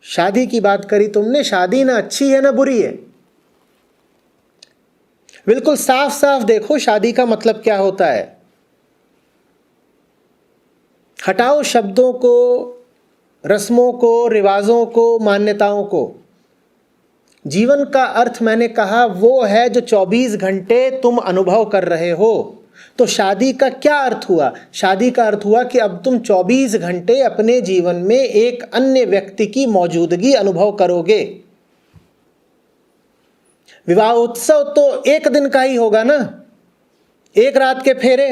शादी की बात करी तुमने, शादी ना अच्छी है ना बुरी है। बिल्कुल साफ साफ देखो शादी का मतलब क्या होता है। हटाओ शब्दों को, रस्मों को, रिवाजों को, मान्यताओं को। जीवन का अर्थ मैंने कहा वो है जो 24 घंटे तुम अनुभव कर रहे हो। तो शादी का क्या अर्थ हुआ? शादी का अर्थ हुआ कि अब तुम 24 घंटे अपने जीवन में एक अन्य व्यक्ति की मौजूदगी अनुभव करोगे। विवाह उत्सव तो एक दिन का ही होगा ना, एक रात के फेरे,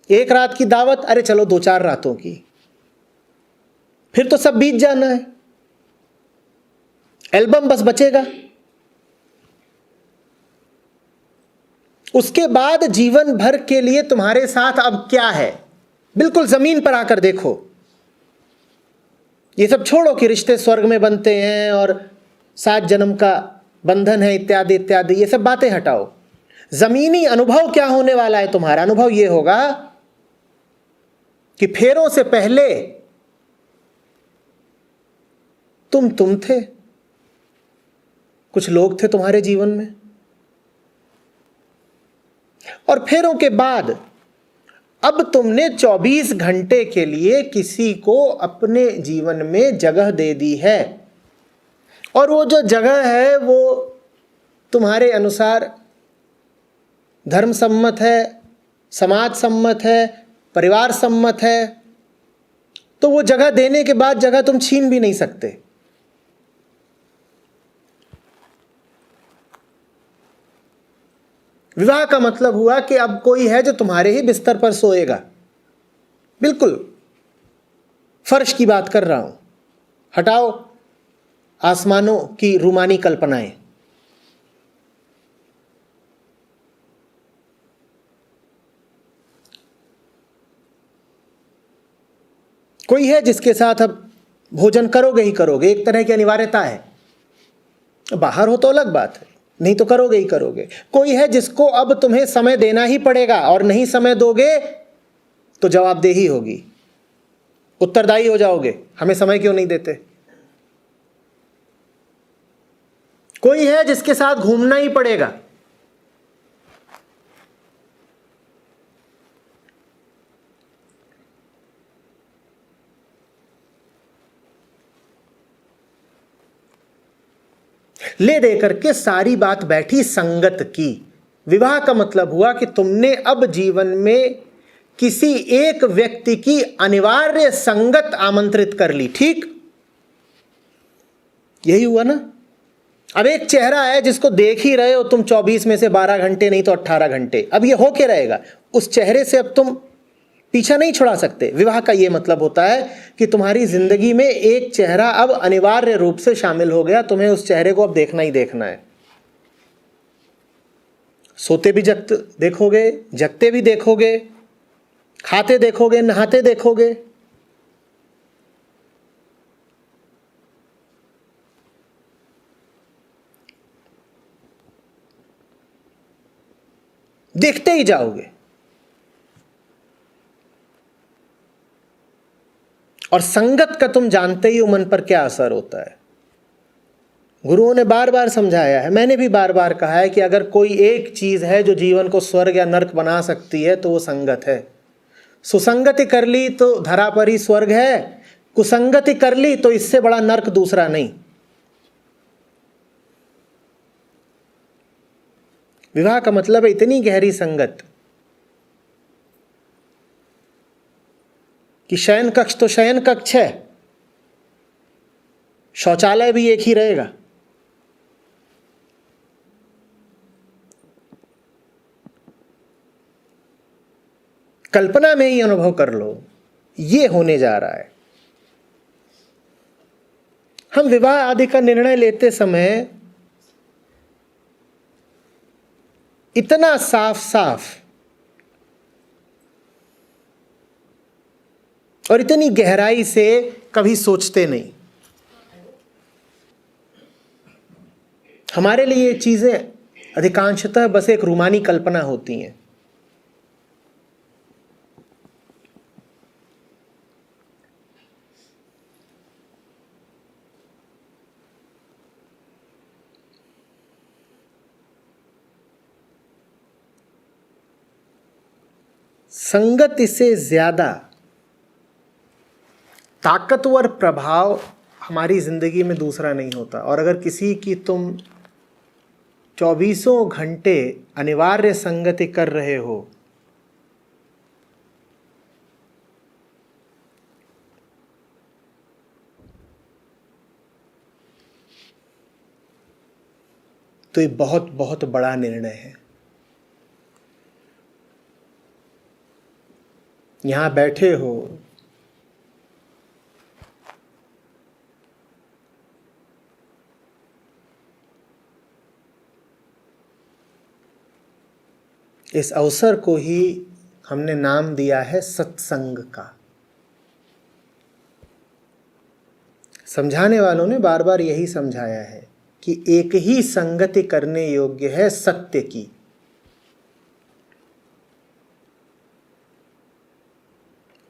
एक रात की दावत, अरे चलो 2-4 रातों की, फिर तो सब बीत जाना है, एल्बम बस बचेगा। उसके बाद जीवन भर के लिए तुम्हारे साथ अब क्या है, बिल्कुल जमीन पर आकर देखो। ये सब छोड़ो कि रिश्ते स्वर्ग में बनते हैं और 7 जन्म का बंधन है इत्यादि इत्यादि, ये सब बातें हटाओ। जमीनी अनुभव क्या होने वाला है तुम्हारा? अनुभव ये होगा कि फेरों से पहले तुम थे, कुछ लोग थे तुम्हारे जीवन में, और फेरों के बाद अब तुमने 24 घंटे के लिए किसी को अपने जीवन में जगह दे दी है। और वो जो जगह है वो तुम्हारे अनुसार धर्म सम्मत है, समाज सम्मत है, परिवार सम्मत है। तो वो जगह देने के बाद जगह तुम छीन भी नहीं सकते। विवाह का मतलब हुआ कि अब कोई है जो तुम्हारे ही बिस्तर पर सोएगा। बिल्कुल फर्श की बात कर रहा हूं। हटाओ आसमानों की रूमानी कल्पनाएं। कोई है जिसके साथ अब भोजन करोगे ही करोगे, एक तरह की अनिवार्यता है। बाहर हो तो अलग बात है, नहीं तो करोगे ही करोगे। कोई है जिसको अब तुम्हें समय देना ही पड़ेगा, और नहीं समय दोगे तो जवाबदेही होगी, उत्तरदायी हो जाओगे, हमें समय क्यों नहीं देते। कोई है जिसके साथ घूमना ही पड़ेगा। ले दे करके सारी बात बैठी संगत की। विवाह का मतलब हुआ कि तुमने अब जीवन में किसी एक व्यक्ति की अनिवार्य संगत आमंत्रित कर ली। ठीक यही हुआ ना। अब एक चेहरा है जिसको देख ही रहे हो तुम 24 में से 12 घंटे, नहीं तो 18 घंटे। अब ये हो के रहेगा, उस चेहरे से अब तुम पीछा नहीं छुड़ा सकते। विवाह का यह मतलब होता है कि तुम्हारी जिंदगी में एक चेहरा अब अनिवार्य रूप से शामिल हो गया, तुम्हें उस चेहरे को अब देखना ही देखना है। सोते भी देखोगे, जगते भी देखोगे, खाते देखोगे, नहाते देखोगे। देखते ही जाओगे। और संगत का तुम जानते ही हो मन पर क्या असर होता है। गुरुओं ने बार बार समझाया है, मैंने भी बार बार कहा है कि अगर कोई एक चीज है जो जीवन को स्वर्ग या नर्क बना सकती है तो वो संगत है। सुसंगति कर ली तो धरा पर ही स्वर्ग है, कुसंगति कर ली तो इससे बड़ा नर्क दूसरा नहीं। विवाह का मतलब है इतनी गहरी संगत कि शयन कक्ष तो शयन कक्ष है, शौचालय भी एक ही रहेगा। कल्पना में ही अनुभव कर लो, ये होने जा रहा है। हम विवाह आदि का निर्णय लेते समय इतना साफ साफ और इतनी गहराई से कभी सोचते नहीं। हमारे लिए ये चीजें अधिकांशतः बस एक रूमानी कल्पना होती हैं। संगति से ज़्यादा ताकतवर प्रभाव हमारी ज़िंदगी में दूसरा नहीं होता। और अगर किसी की तुम 24 घंटे अनिवार्य संगति कर रहे हो, तो ये बहुत बहुत बड़ा निर्णय है। यहां बैठे हो, इस अवसर को ही हमने नाम दिया है सत्संग का। समझाने वालों ने बार बार यही समझाया है कि एक ही संगति करने योग्य है सत्य की।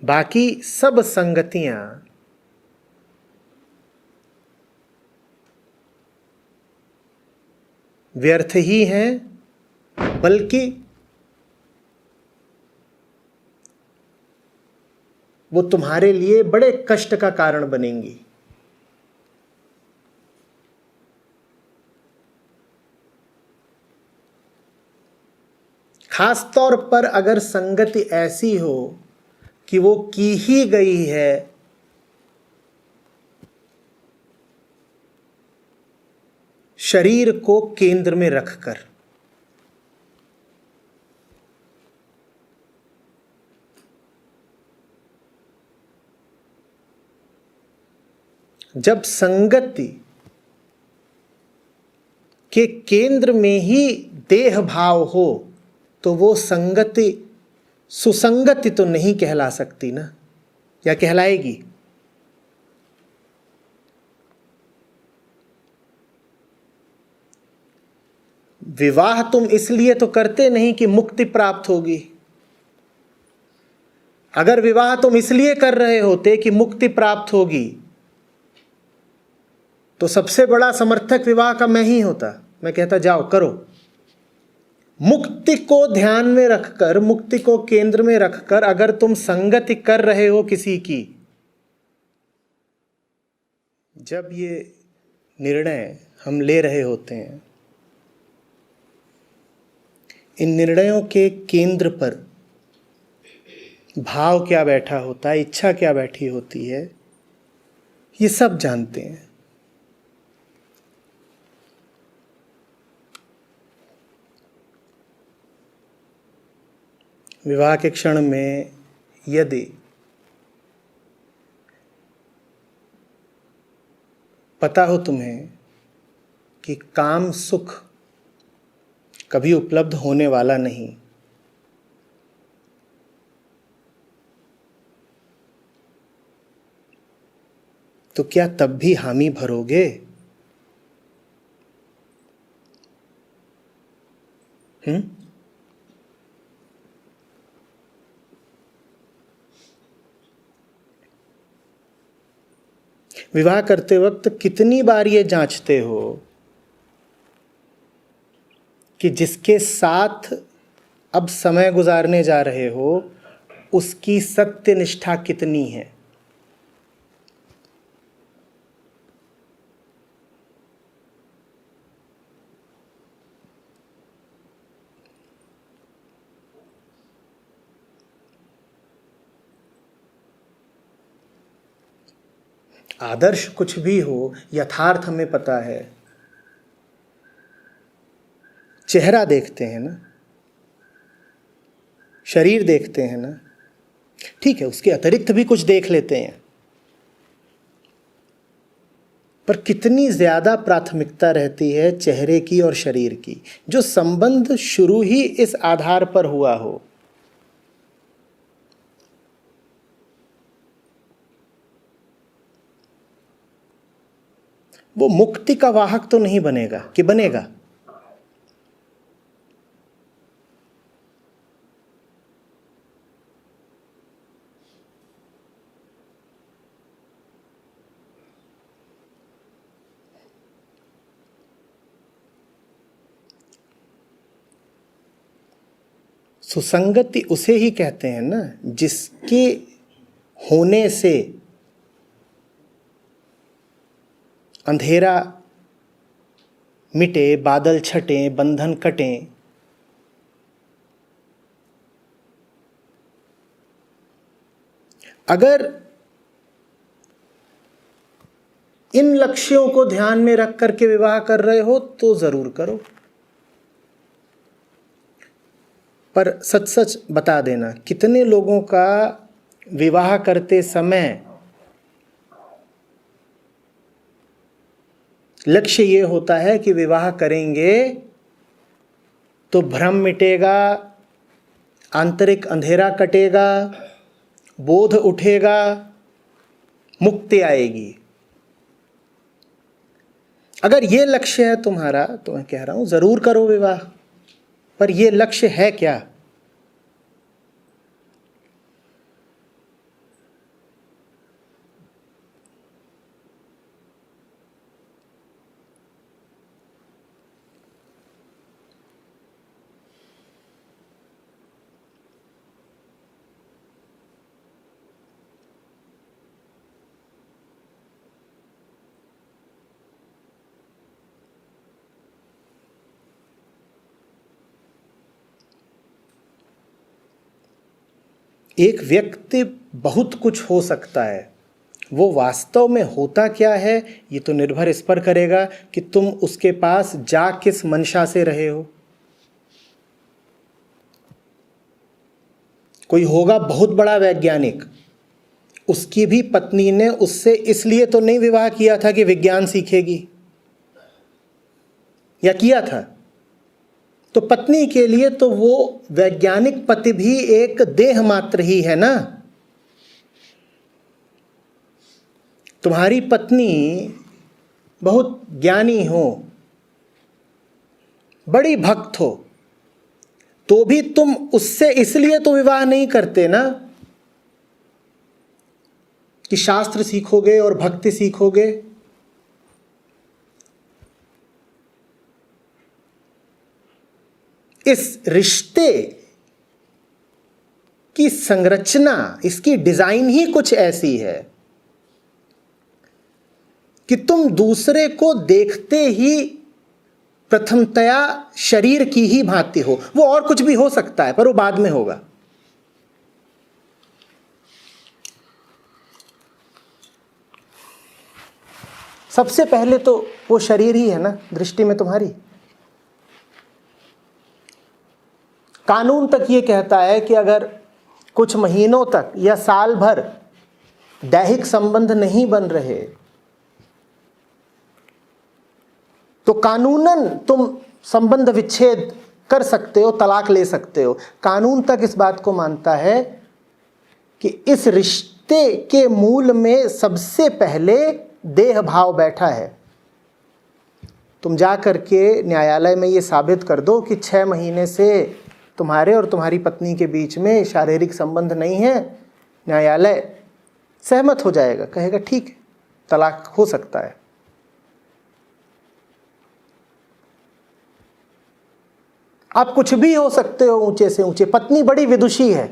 बाकी सब संगतियां व्यर्थ ही हैं, बल्कि वो तुम्हारे लिए बड़े कष्ट का कारण बनेंगी। खास तौर पर अगर संगति ऐसी हो कि वो की ही गई है शरीर को केंद्र में रखकर। जब संगति के केंद्र में ही देह भाव हो तो वो संगति सुसंगति तो नहीं कहला सकती ना, या कहलाएगी? विवाह तुम इसलिए तो करते नहीं कि मुक्ति प्राप्त होगी। अगर विवाह तुम इसलिए कर रहे होते कि मुक्ति प्राप्त होगी, तो सबसे बड़ा समर्थक विवाह का मैं ही होता। मैं कहता जाओ करो। मुक्ति को ध्यान में रखकर, मुक्ति को केंद्र में रखकर अगर तुम संगति कर रहे हो किसी की, जब ये निर्णय हम ले रहे होते हैं, इन निर्णयों के केंद्र पर भाव क्या बैठा होता है, इच्छा क्या बैठी होती है, ये सब जानते हैं। विवाह के क्षण में यदि पता हो तुम्हें कि काम सुख कभी उपलब्ध होने वाला नहीं, तो क्या तब भी हामी भरोगे? विवाह करते वक्त कितनी बार ये जांचते हो कि जिसके साथ अब समय गुजारने जा रहे हो उसकी सत्यनिष्ठा कितनी है? आदर्श कुछ भी हो, यथार्थ हमें पता है। चेहरा देखते हैं ना, शरीर देखते हैं ना, ठीक है, उसके अतिरिक्त भी कुछ देख लेते हैं, पर कितनी ज्यादा प्राथमिकता रहती है चेहरे की और शरीर की, जो संबंध शुरू ही इस आधार पर हुआ हो। वो मुक्ति का वाहक तो नहीं बनेगा कि बनेगा? सुसंगति उसे ही कहते हैं ना जिसके होने से अंधेरा मिटे, बादल छटे, बंधन कटे। अगर इन लक्ष्यों को ध्यान में रख करके विवाह कर रहे हो तो जरूर करो, पर सच सच बता देना कितने लोगों का विवाह करते समय लक्ष्य ये होता है कि विवाह करेंगे तो भ्रम मिटेगा, आंतरिक अंधेरा कटेगा, बोध उठेगा, मुक्ति आएगी। अगर ये लक्ष्य है तुम्हारा तो मैं कह रहा हूं जरूर करो विवाह, पर ये लक्ष्य है क्या? एक व्यक्ति बहुत कुछ हो सकता है, वो वास्तव में होता क्या है ये तो निर्भर इस पर करेगा कि तुम उसके पास जा किस मंशा से रहे हो। कोई होगा बहुत बड़ा वैज्ञानिक, उसकी भी पत्नी ने उससे इसलिए तो नहीं विवाह किया था कि विज्ञान सीखेगी, या किया था? तो पत्नी के लिए तो वो वैज्ञानिक पति भी एक देह मात्र ही है ना। तुम्हारी पत्नी बहुत ज्ञानी हो, बड़ी भक्त हो, तो भी तुम उससे इसलिए तो विवाह नहीं करते ना कि शास्त्र सीखोगे और भक्ति सीखोगे। इस रिश्ते की संरचना, इसकी डिजाइन ही कुछ ऐसी है कि तुम दूसरे को देखते ही प्रथमतया शरीर की ही भांति हो। वो और कुछ भी हो सकता है पर वो बाद में होगा। सबसे पहले तो वो शरीर ही है ना दृष्टि में तुम्हारी। कानून तक ये कहता है कि अगर कुछ महीनों तक या साल भर दैहिक संबंध नहीं बन रहे तो कानूनन तुम संबंध विच्छेद कर सकते हो, तलाक ले सकते हो। कानून तक इस बात को मानता है कि इस रिश्ते के मूल में सबसे पहले देह भाव बैठा है। तुम जा करके न्यायालय में ये साबित कर दो कि 6 महीने से तुम्हारे और तुम्हारी पत्नी के बीच में शारीरिक संबंध नहीं है, न्यायालय सहमत हो जाएगा, कहेगा ठीक है, तलाक हो सकता है। आप कुछ भी हो सकते हो ऊंचे से ऊंचे। पत्नी बड़ी विदुषी है,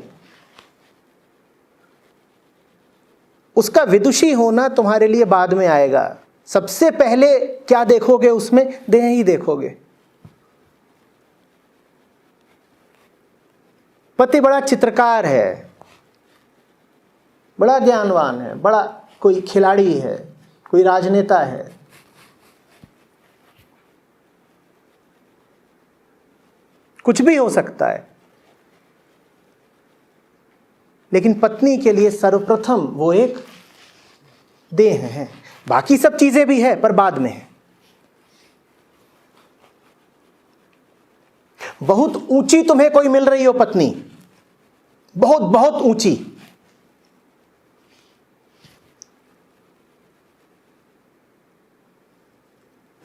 उसका विदुषी होना तुम्हारे लिए बाद में आएगा। सबसे पहले क्या देखोगे उसमें? देह ही देखोगे। पति बड़ा चित्रकार है, बड़ा ज्ञानवान है, बड़ा कोई खिलाड़ी है, कोई राजनेता है, कुछ भी हो सकता है, लेकिन पत्नी के लिए सर्वप्रथम वो एक देह है। बाकी सब चीजें भी है पर बाद में है। बहुत ऊंची तुम्हें कोई मिल रही हो पत्नी, बहुत बहुत ऊंची,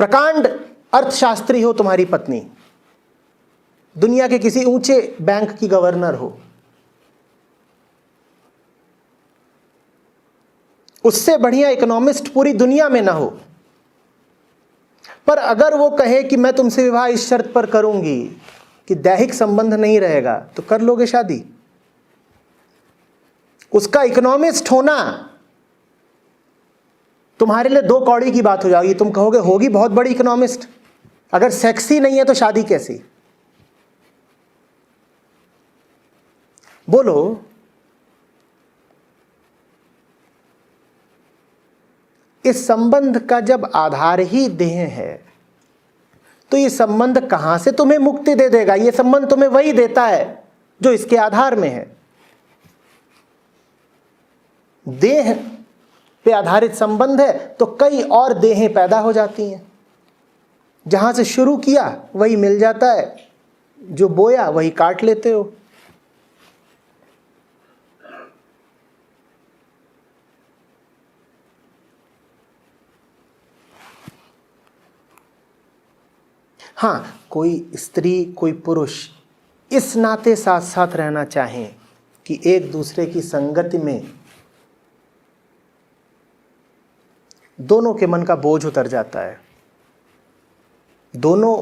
प्रकांड अर्थशास्त्री हो तुम्हारी पत्नी, दुनिया के किसी ऊंचे बैंक की गवर्नर हो, उससे बढ़िया इकोनॉमिस्ट पूरी दुनिया में ना हो, पर अगर वो कहे कि मैं तुमसे विवाह इस शर्त पर करूंगी कि दैहिक संबंध नहीं रहेगा तो कर लोगे शादी? उसका इकोनॉमिस्ट होना तुम्हारे लिए 2 कौड़ी की बात हो जाएगी। तुम कहोगे होगी बहुत बड़ी इकोनॉमिस्ट, अगर सेक्सी नहीं है तो शादी कैसी? बोलो। इस संबंध का जब आधार ही देह है तो ये संबंध कहां से तुम्हें मुक्ति दे देगा? ये संबंध तुम्हें वही देता है जो इसके आधार में है। देह पे आधारित संबंध है तो कई और देहें पैदा हो जाती हैं। जहां से शुरू किया वही मिल जाता है, जो बोया वही काट लेते हो। हाँ, कोई स्त्री कोई पुरुष इस नाते साथ साथ रहना चाहें कि एक दूसरे की संगति में दोनों के मन का बोझ उतर जाता है, दोनों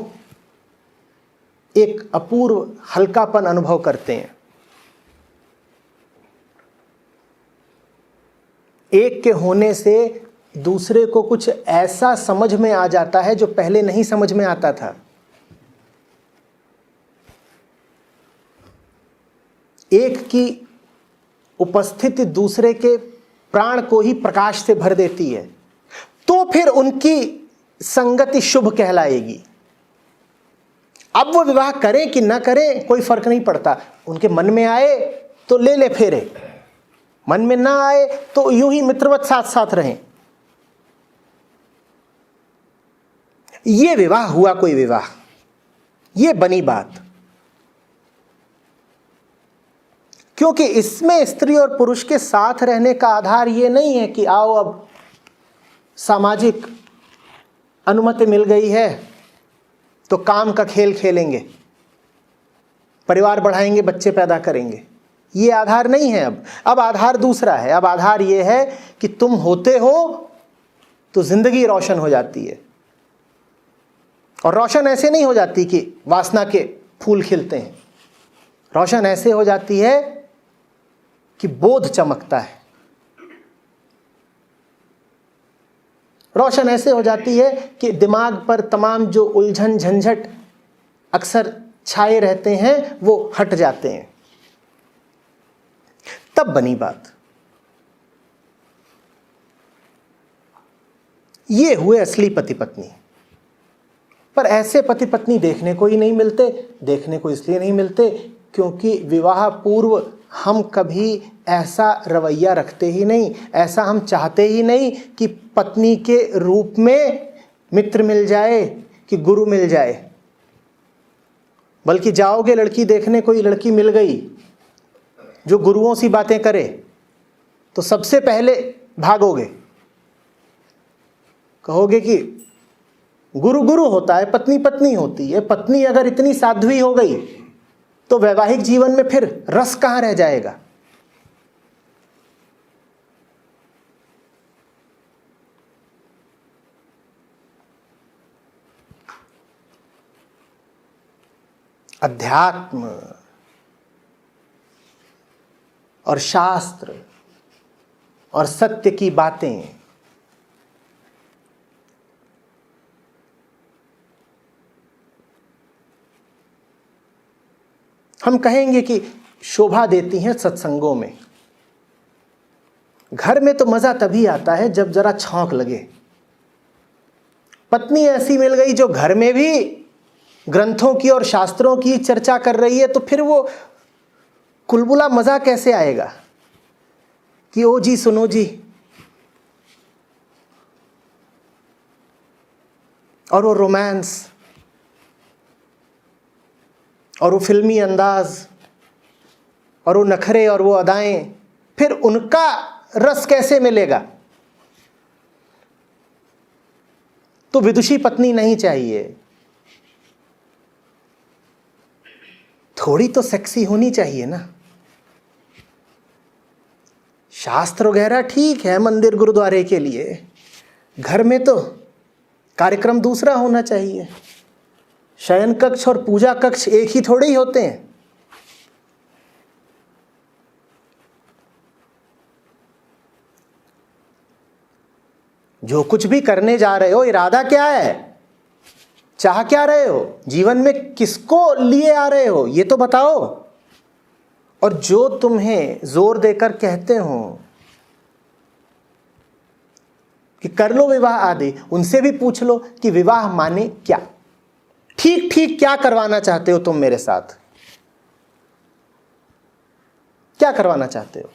एक अपूर्व हल्कापन अनुभव करते हैं। एक के होने से दूसरे को कुछ ऐसा समझ में आ जाता है जो पहले नहीं समझ में आता था। एक की उपस्थिति दूसरे के प्राण को ही प्रकाश से भर देती है, तो फिर उनकी संगति शुभ कहलाएगी। अब वो विवाह करें कि ना करें कोई फर्क नहीं पड़ता। उनके मन में आए तो ले ले फेरे, मन में ना आए तो यूं ही मित्रवत साथ साथ रहें। ये विवाह हुआ कोई विवाह, ये बनी बात। क्योंकि इसमें स्त्री और पुरुष के साथ रहने का आधार ये नहीं है कि आओ अब सामाजिक अनुमति मिल गई है तो काम का खेल खेलेंगे, परिवार बढ़ाएंगे, बच्चे पैदा करेंगे। ये आधार नहीं है। अब आधार दूसरा है। अब आधार ये है कि तुम होते हो तो जिंदगी रोशन हो जाती है। और रोशन ऐसे नहीं हो जाती कि वासना के फूल खिलते हैं। रोशन ऐसे हो जाती है कि बोध चमकता है। रोशन ऐसे हो जाती है कि दिमाग पर तमाम जो उलझन झंझट अक्सर छाए रहते हैं वो हट जाते हैं। तब बनी बात। ये हुए असली पति पत्नी। पर ऐसे पति पत्नी देखने को ही नहीं मिलते। देखने को इसलिए नहीं मिलते क्योंकि विवाह पूर्व हम कभी ऐसा रवैया रखते ही नहीं, ऐसा हम चाहते ही नहीं कि पत्नी के रूप में मित्र मिल जाए कि गुरु मिल जाए। बल्कि जाओगे लड़की देखने, कोई लड़की मिल गई जो गुरुओं सी बातें करे तो सबसे पहले भागोगे। कहोगे कि गुरु गुरु होता है, पत्नी पत्नी होती है। पत्नी अगर इतनी साध्वी हो गई तो वैवाहिक जीवन में फिर रस कहां रह जाएगा? अध्यात्म और शास्त्र और सत्य की बातें हम कहेंगे कि शोभा देती हैं सत्संगों में। घर में तो मजा तभी आता है जब जरा छौंक लगे। पत्नी ऐसी मिल गई जो घर में भी ग्रंथों की और शास्त्रों की चर्चा कर रही है तो फिर वो कुलबुला मजा कैसे आएगा कि ओ जी सुनो जी। और वो रोमांस और वो फिल्मी अंदाज और वो नखरे और वो अदाएं, फिर उनका रस कैसे मिलेगा? तो विदुषी पत्नी नहीं चाहिए। थोड़ी तो सेक्सी होनी चाहिए ना। शास्त्र वगैरह ठीक है मंदिर गुरुद्वारे के लिए, घर में तो कार्यक्रम दूसरा होना चाहिए। शयन कक्ष और पूजा कक्ष एक ही थोड़े ही होते हैं। जो कुछ भी करने जा रहे हो, इरादा क्या है, चाह क्या रहे हो, जीवन में किसको लिए आ रहे हो, ये तो बताओ। और जो तुम्हें जोर देकर कहते हो कि कर लो विवाह आदि, उनसे भी पूछ लो कि विवाह माने क्या, ठीक ठीक क्या करवाना चाहते हो तुम मेरे साथ, क्या करवाना चाहते हो।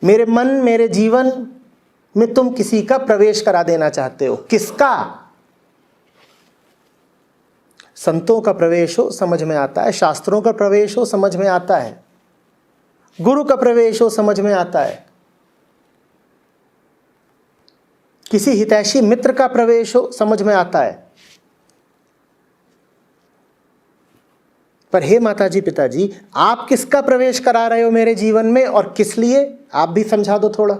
मेरे मन मेरे जीवन में तुम किसी का प्रवेश करा देना चाहते हो, किसका। संतों का प्रवेश हो समझ में आता है, शास्त्रों का प्रवेश हो समझ में आता है, गुरु का प्रवेश हो समझ में आता है, किसी हितैषी मित्र का प्रवेश हो समझ में आता है। पर हे माताजी पिताजी, आप किसका प्रवेश करा रहे हो मेरे जीवन में और किस लिए, आप भी समझा दो थोड़ा।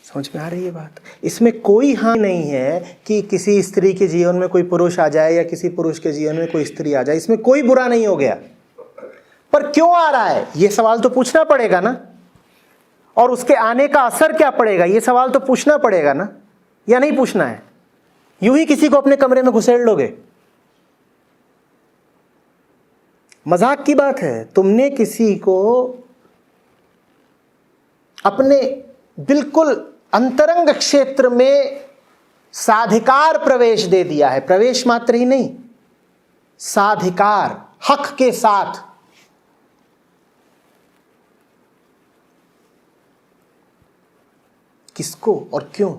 समझ में आ रही है बात। इसमें कोई हानि नहीं है कि किसी स्त्री के जीवन में कोई पुरुष आ जाए या किसी पुरुष के जीवन में कोई स्त्री आ जाए, इसमें कोई बुरा नहीं हो गया। पर क्यों आ रहा है ये सवाल तो पूछना पड़ेगा ना, और उसके आने का असर क्या पड़ेगा ये सवाल तो पूछना पड़ेगा ना, या नहीं पूछना है। यूं ही किसी को अपने कमरे में घुसेड़ लोगे, मजाक की बात है। तुमने किसी को अपने बिल्कुल अंतरंग क्षेत्र में साधिकार प्रवेश दे दिया है, प्रवेश मात्र ही नहीं, साधिकार, हक के साथ। किसको और क्यों,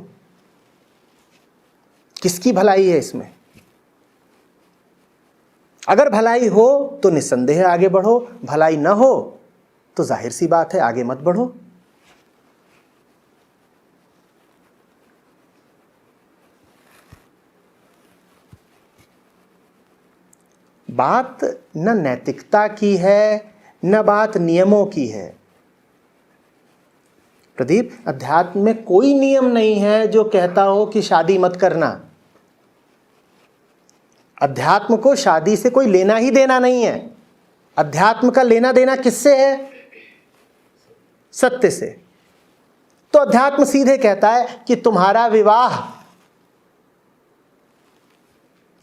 किसकी भलाई है इसमें। अगर भलाई हो तो निस्संदेह आगे बढ़ो, भलाई न हो तो जाहिर सी बात है आगे मत बढ़ो। बात न नैतिकता की है न बात नियमों की है। प्रदीप, अध्यात्म में कोई नियम नहीं है जो कहता हो कि शादी मत करना। अध्यात्म को शादी से कोई लेना ही देना नहीं है। अध्यात्म का लेना देना किससे है, सत्य से। तो अध्यात्म सीधे कहता है कि तुम्हारा विवाह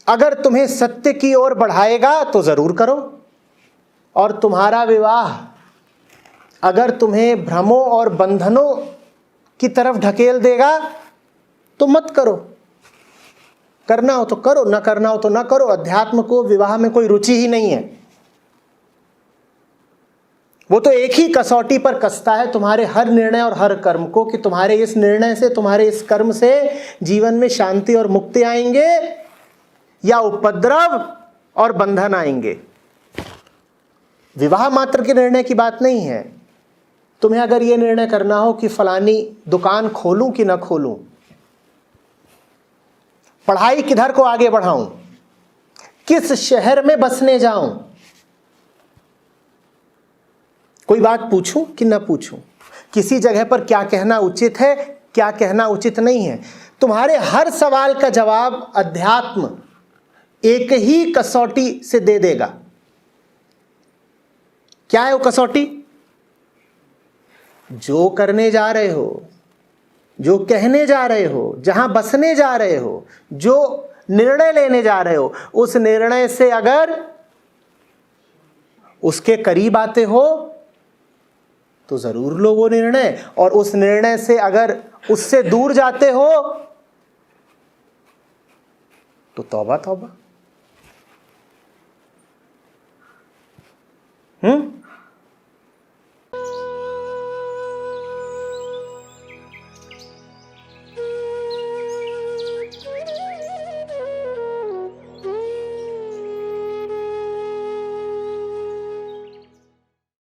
अगर तुम्हें सत्य की ओर बढ़ाएगा तो जरूर करो, और तुम्हारा विवाह अगर तुम्हें भ्रमों और बंधनों की तरफ ढकेल देगा तो मत करो। करना हो तो करो, ना करना हो तो ना करो। अध्यात्म को विवाह में कोई रुचि ही नहीं है। वो तो एक ही कसौटी पर कसता है तुम्हारे हर निर्णय और हर कर्म को, कि तुम्हारे इस निर्णय से, तुम्हारे इस कर्म से जीवन में शांति और मुक्ति आएंगे या उपद्रव और बंधन आएंगे। विवाह मात्र के निर्णय की बात नहीं है। तुम्हें अगर यह निर्णय करना हो कि फलानी दुकान खोलूं कि ना खोलूं, पढ़ाई किधर को आगे बढ़ाऊं, किस शहर में बसने जाऊं, कोई बात पूछूं कि ना पूछूं, किसी जगह पर क्या कहना उचित है क्या कहना उचित नहीं है, तुम्हारे हर सवाल का जवाब अध्यात्म एक ही कसौटी से दे देगा। क्या है वो कसौटी? जो करने जा रहे हो, जो कहने जा रहे हो, जहां बसने जा रहे हो, जो निर्णय लेने जा रहे हो, उस निर्णय से अगर उसके करीब आते हो तो जरूर लो वो निर्णय, और उस निर्णय से अगर उससे दूर जाते हो तो तौबा तौबा।